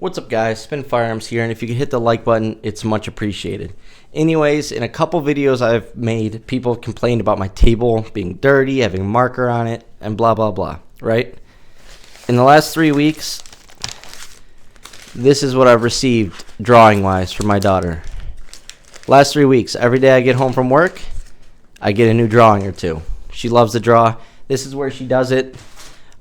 What's up, guys? Spin Firearms here, and if you could hit the like button, it's much appreciated. Anyways, in a couple videos I've made, people have complained about my table being dirty, having a marker on it, and blah blah blah, right? In the last 3 weeks, this is what I've received drawing-wise from my daughter. Last 3 weeks, every day I get home from work, I get a new drawing or two. She loves to draw. This is where she does it.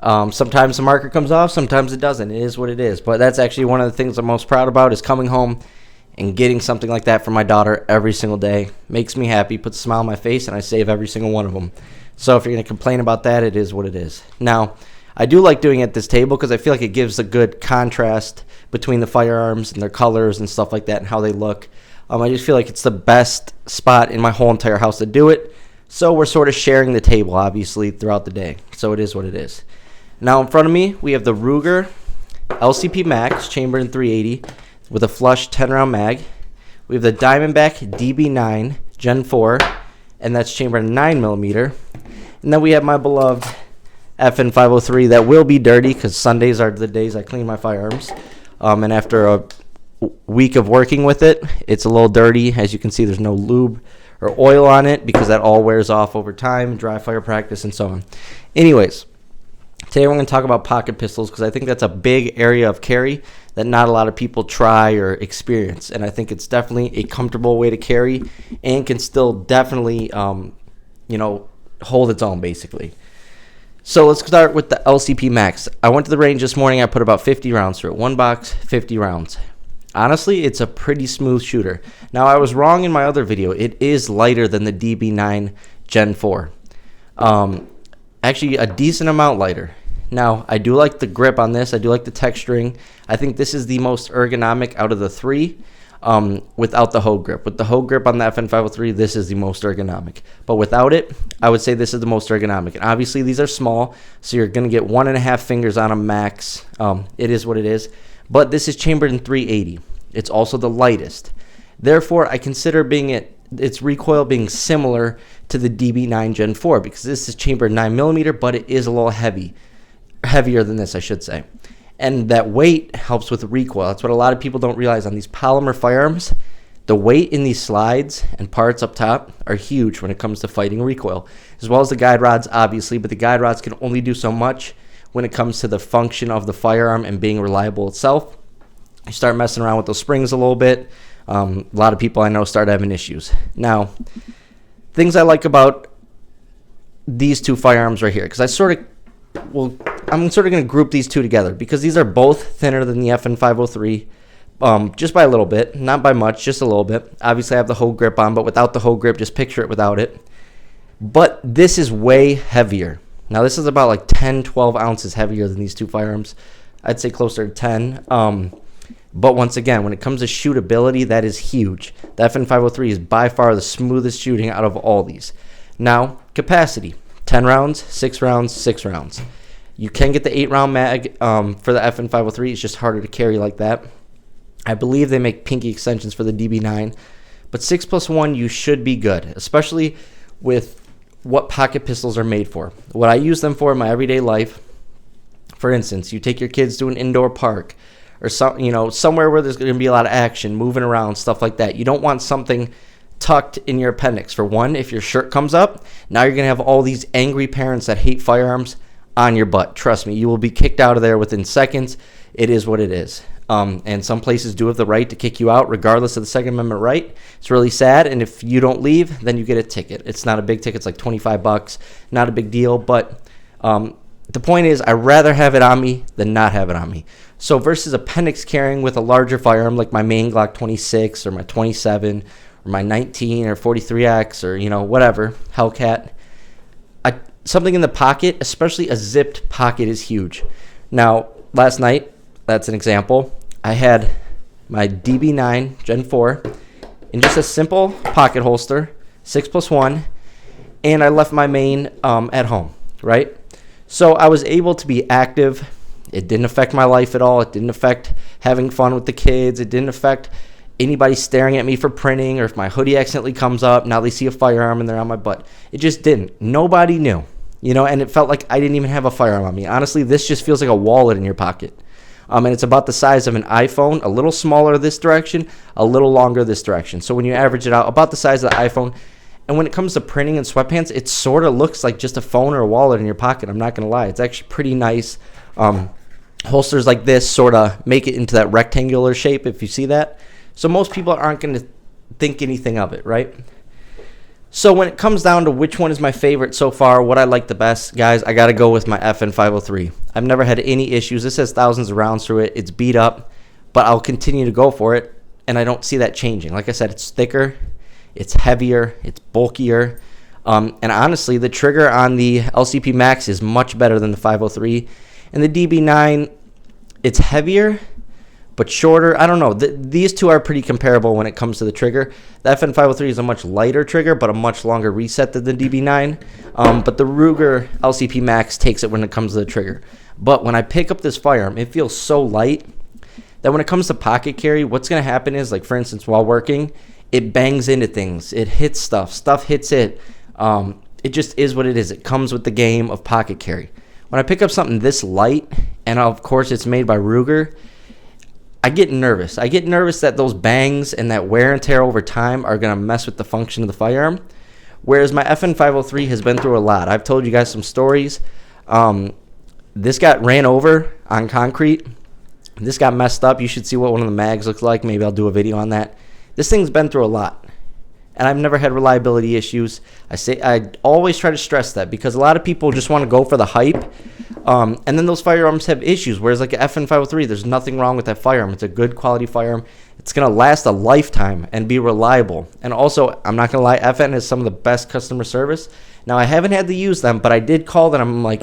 Sometimes the marker comes off, sometimes it doesn't. It is what it is. But that's actually one of the things I'm most proud about, is coming home and getting something like that from my daughter every single day. Makes me happy, puts a smile on my face, and I save every single one of them. So if you're going to complain about that, it is what it is. Now, I do like doing it at this table because I feel like it gives a good contrast between the firearms and their colors and stuff like that and how they look. I just feel like it's the best spot in my whole entire house to do it. So we're sort of sharing the table, obviously, throughout the day. So it is what it is. Now in front of me, we have the Ruger LCP Max chambered in .380 with a flush 10-round mag. We have the Diamondback DB9 Gen 4, and that's chambered in 9mm. And then we have my beloved FN 503 that will be dirty because Sundays are the days I clean my firearms. And after a week of working with it, it's a little dirty. As you can see, there's no lube or oil on it because that all wears off over time, dry fire practice, and so on. Anyways, today we're going to talk about pocket pistols because I think that's a big area of carry that not a lot of people try or experience. And I think it's definitely a comfortable way to carry and can still definitely, hold its own, basically. So let's start with the LCP Max. I went to the range this morning. I put about 50 rounds through it. One box, 50 rounds. Honestly, it's a pretty smooth shooter. Now, I was wrong in my other video. It is lighter than the DB9 Gen 4. Actually, a decent amount lighter. Now, I do like the grip on this. I do like the texturing. I think this is the most ergonomic out of the three without the hoe grip. With the hoe grip on the FN 503, this is the most ergonomic. But without it, I would say this is the most ergonomic. And obviously, these are small, so you're going to get 1.5 fingers on a max. It is what it is. But this is chambered in .380. It's also the lightest. Therefore, I consider its recoil being similar to the DB9 Gen 4 because this is chambered 9mm, but it is a little heavier than this, I should say. And that weight helps with recoil. That's what a lot of people don't realize on these polymer firearms. The weight in these slides and parts up top are huge when it comes to fighting recoil, as well as the guide rods, obviously, but the guide rods can only do so much when it comes to the function of the firearm and being reliable itself. You start messing around with those springs a little bit. A lot of people I know start having issues. Now, things I like about these two firearms right here, because I'm sort of going to group these two together because these are both thinner than the FN 503, just by a little bit, not by much, just a little bit. Obviously, I have the hoe grip on, but without the hoe grip, just picture it without it. But this is way heavier. Now, this is about like 10, 12 ounces heavier than these two firearms. I'd say closer to 10. But once again, when it comes to shootability, that is huge. The FN 503 is by far the smoothest shooting out of all these. Now, capacity, 10 rounds, 6 rounds, 6 rounds. You can get the 8-round mag for the FN 503. It's just harder to carry like that. I believe they make pinky extensions for the DB9. But 6+1, you should be good, especially with what pocket pistols are made for. What I use them for in my everyday life, for instance, you take your kids to an indoor park or somewhere where there's going to be a lot of action, moving around, stuff like that. You don't want something tucked in your appendix. For one, if your shirt comes up, now you're going to have all these angry parents that hate firearms on your butt. Trust me, you will be kicked out of there within seconds. It is what it is. And some places do have the right to kick you out regardless of the Second Amendment right. It's really sad, and if you don't leave, then you get a ticket. It's not a big ticket. It's like $25. Not a big deal, but the point is I'd rather have it on me than not have it on me. So versus appendix carrying with a larger firearm like my main Glock 26 or my 27 or my 19 or 43X or, whatever, Hellcat, something in the pocket, especially a zipped pocket, is huge. Now, last night, that's an example, I had my DB9 Gen 4 in just a simple pocket holster, 6+1, and I left my main at home, right? So I was able to be active. It didn't affect my life at all. It didn't affect having fun with the kids. It didn't affect anybody staring at me for printing, or if my hoodie accidentally comes up, now they see a firearm and they're on my butt. It just didn't. Nobody knew, and it felt like I didn't even have a firearm on me. Honestly, this just feels like a wallet in your pocket. And it's about the size of an iPhone, a little smaller this direction, a little longer this direction. So when you average it out, about the size of the iPhone. And when it comes to printing and sweatpants, it sort of looks like just a phone or a wallet in your pocket. I'm not going to lie. It's actually pretty nice. Holsters like this sort of make it into that rectangular shape, if you see that. So most people aren't going to think anything of it, right? So when it comes down to which one is my favorite so far, what I like the best, guys, I got to go with my FN503. I've never had any issues. This has thousands of rounds through it. It's beat up, but I'll continue to go for it, and I don't see that changing. Like I said, it's thicker, it's heavier, it's bulkier, and honestly, the trigger on the LCP Max is much better than the 503. And the DB9, it's heavier, but shorter. I don't know. These two are pretty comparable when it comes to the trigger. The FN503 is a much lighter trigger, but a much longer reset than the DB9. But the Ruger LCP Max takes it when it comes to the trigger. But when I pick up this firearm, it feels so light that when it comes to pocket carry, what's going to happen is, like, for instance, while working, it bangs into things. It hits stuff. Stuff hits it. It just is what it is. It comes with the game of pocket carry. When I pick up something this light, and of course it's made by Ruger, I get nervous. I get nervous that those bangs and that wear and tear over time are going to mess with the function of the firearm. Whereas my FN503 has been through a lot. I've told you guys some stories. This got ran over on concrete. This got messed up. You should see what one of the mags looks like. Maybe I'll do a video on that. This thing's been through a lot. And I've never had reliability issues. I always try to stress that, because a lot of people just want to go for the hype. And then those firearms have issues. Whereas like an FN503, there's nothing wrong with that firearm. It's a good quality firearm. It's going to last a lifetime and be reliable. And also, I'm not going to lie, FN is some of the best customer service. Now, I haven't had to use them, but I did call them. I'm like,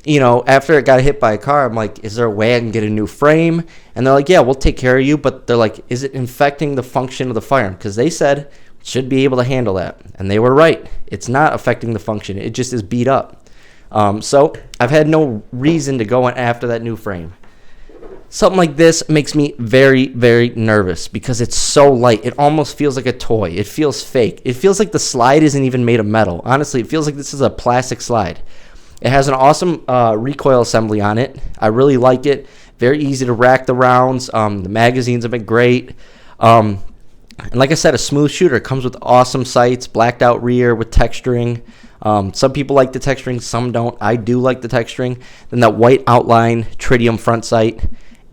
after it got hit by a car, I'm like, is there a way I can get a new frame? And they're like, yeah, we'll take care of you. But they're like, is it infecting the function of the firearm? Because they said should be able to handle that. And they were right. It's not affecting the function. It just is beat up. So I've had no reason to go after that new frame. Something like this makes me very, very nervous because it's so light. It almost feels like a toy. It feels fake. It feels like the slide isn't even made of metal. Honestly, it feels like this is a plastic slide. It has an awesome recoil assembly on it. I really like it. Very easy to rack the rounds. The magazines have been great. And like I said, a smooth shooter. It comes with awesome sights, blacked out rear with texturing. Some people like the texturing, some don't. I do like the texturing. Then that white outline tritium front sight.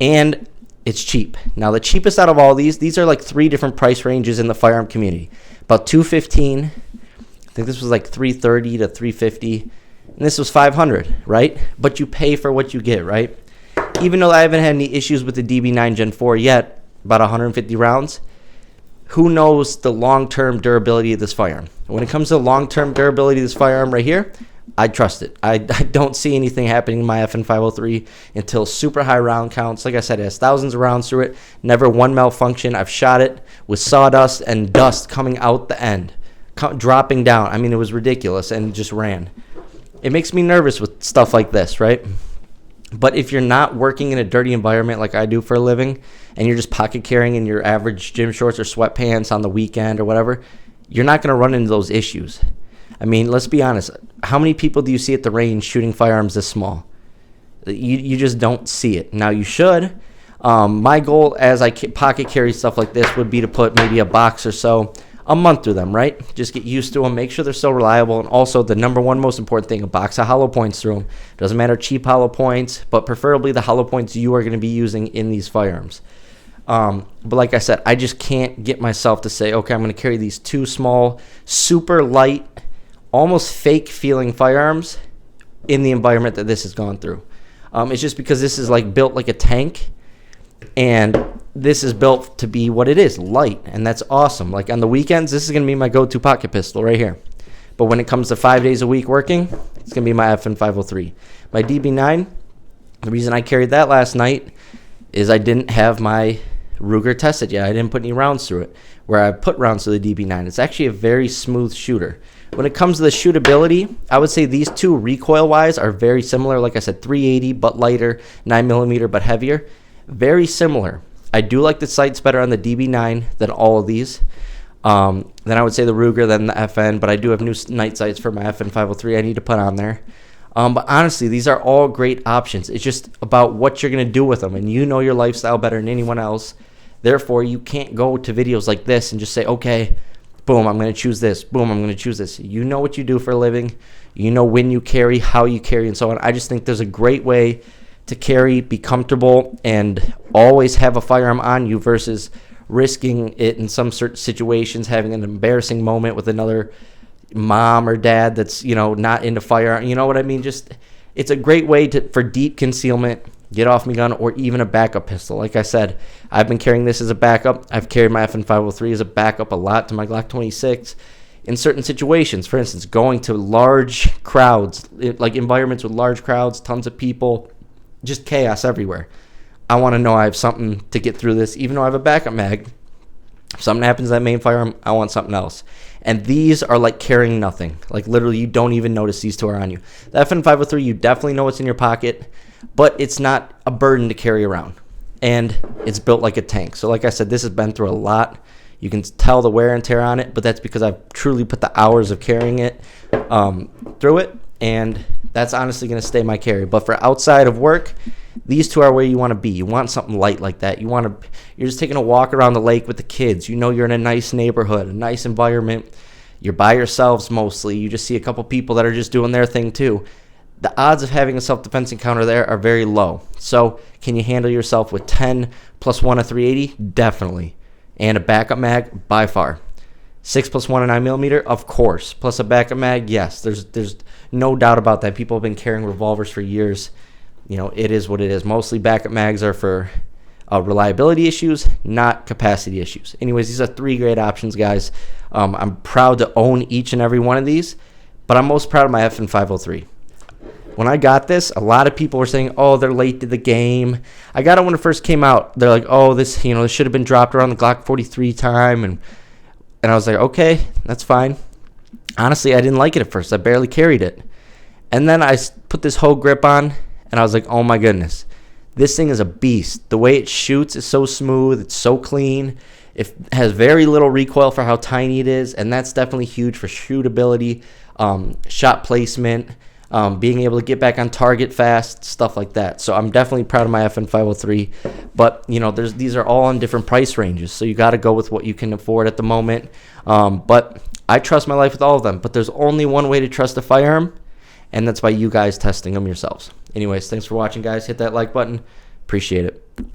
And it's cheap. Now, the cheapest out of all these are like 3 different price ranges in the firearm community. About $215. I think this was like $330 to $350. And this was $500, right? But you pay for what you get, right? Even though I haven't had any issues with the DB9 Gen 4 yet, about 150 rounds, who knows the long-term durability of this firearm? When it comes to the long-term durability of this firearm right here, I trust it. I don't see anything happening in my FN503 until super high round counts. Like I said, it has thousands of rounds through it. Never one malfunction. I've shot it with sawdust and dust coming out the end, dropping down. I mean, it was ridiculous and just ran. It makes me nervous with stuff like this, right? But if you're not working in a dirty environment like I do for a living, and you're just pocket carrying in your average gym shorts or sweatpants on the weekend or whatever, you're not going to run into those issues. I mean, let's be honest. How many people do you see at the range shooting firearms this small? You just don't see it. Now, you should. My goal as I pocket carry stuff like this would be to put maybe a box or so a month through them, right? Just get used to them, make sure they're still reliable, and also the number one most important thing, a box of hollow points through them. Doesn't matter cheap hollow points, but preferably the hollow points you are going to be using in these firearms. But like I said, I just can't get myself to say, okay, I'm going to carry these 2 small, super light, almost fake feeling firearms in the environment that this has gone through. It's just because this is like built like a tank, and this is built to be what it is, light, and that's awesome. Like on the weekends, this is going to be my go-to pocket pistol right here. But when it comes to 5 days a week working, it's going to be my FN503. My DB9, the reason I carried that last night is I didn't have my Ruger tested yet. I didn't put any rounds through it. Where I put rounds through the DB9, it's actually a very smooth shooter. When it comes to the shootability, I would say these two recoil-wise are very similar. Like I said, 380 but lighter, 9mm but heavier. Very similar. I do like the sights better on the DB9 than all of these. Then I would say the Ruger, then the FN, but I do have new night sights for my FN503 I need to put on there. But honestly, these are all great options. It's just about what you're going to do with them. And you know your lifestyle better than anyone else. Therefore, you can't go to videos like this and just say, okay, boom, I'm going to choose this. Boom, I'm going to choose this. You know what you do for a living. You know when you carry, how you carry, and so on. I just think there's a great way to carry, be comfortable, and always have a firearm on you versus risking it in some certain situations, having an embarrassing moment with another mom or dad that's, not into firearm. You know what I mean? Just, it's a great way for deep concealment, get off me gun, or even a backup pistol. Like I said, I've been carrying this as a backup. I've carried my FN503 as a backup a lot to my Glock 26 in certain situations. For instance, going to large crowds, like environments with large crowds, tons of people, just chaos everywhere. I want to know I have something to get through this, even though I have a backup mag. If something happens to that main firearm, I want something else. And these are like carrying nothing. Like literally, you don't even notice these two are on you. The FN503, you definitely know what's in your pocket, but it's not a burden to carry around. And it's built like a tank. So like I said, this has been through a lot. You can tell the wear and tear on it, but that's because I've truly put the hours of carrying it through it. And that's honestly going to stay my carry. But for outside of work, these two are where you want to be. You want something light like that. You're just taking a walk around the lake with the kids. You know you're in a nice neighborhood, a nice environment. You're by yourselves mostly. You just see a couple people that are just doing their thing too. The odds of having a self-defense encounter there are very low. So can you handle yourself with 10 plus 1 a 380? Definitely. And a backup mag? By far. 6 plus 1 a 9mm? Of course. Plus a backup mag? Yes. There's no doubt about that. People have been carrying revolvers for years. It is what it is. Mostly backup mags are for reliability issues, not capacity issues. Anyways, these are 3 great options, guys. I'm proud to own each and every one of these, but I'm most proud of my FN503. When I got this, a lot of people were saying, oh, they're late to the game. I got it when it first came out. They're like, oh, this should have been dropped around the Glock 43 time. And I was like, okay, that's fine. Honestly, I didn't like it at first. I barely carried it. And then I put this whole grip on, and I was like, oh, my goodness. This thing is a beast. The way it shoots is so smooth. It's so clean. It has very little recoil for how tiny it is, and that's definitely huge for shootability, shot placement, being able to get back on target fast, stuff like that. So I'm definitely proud of my FN503. But, these are all in different price ranges, so you got to go with what you can afford at the moment. But I trust my life with all of them. But there's only one way to trust a firearm, and that's by you guys testing them yourselves. Anyways, thanks for watching, guys. Hit that like button. Appreciate it.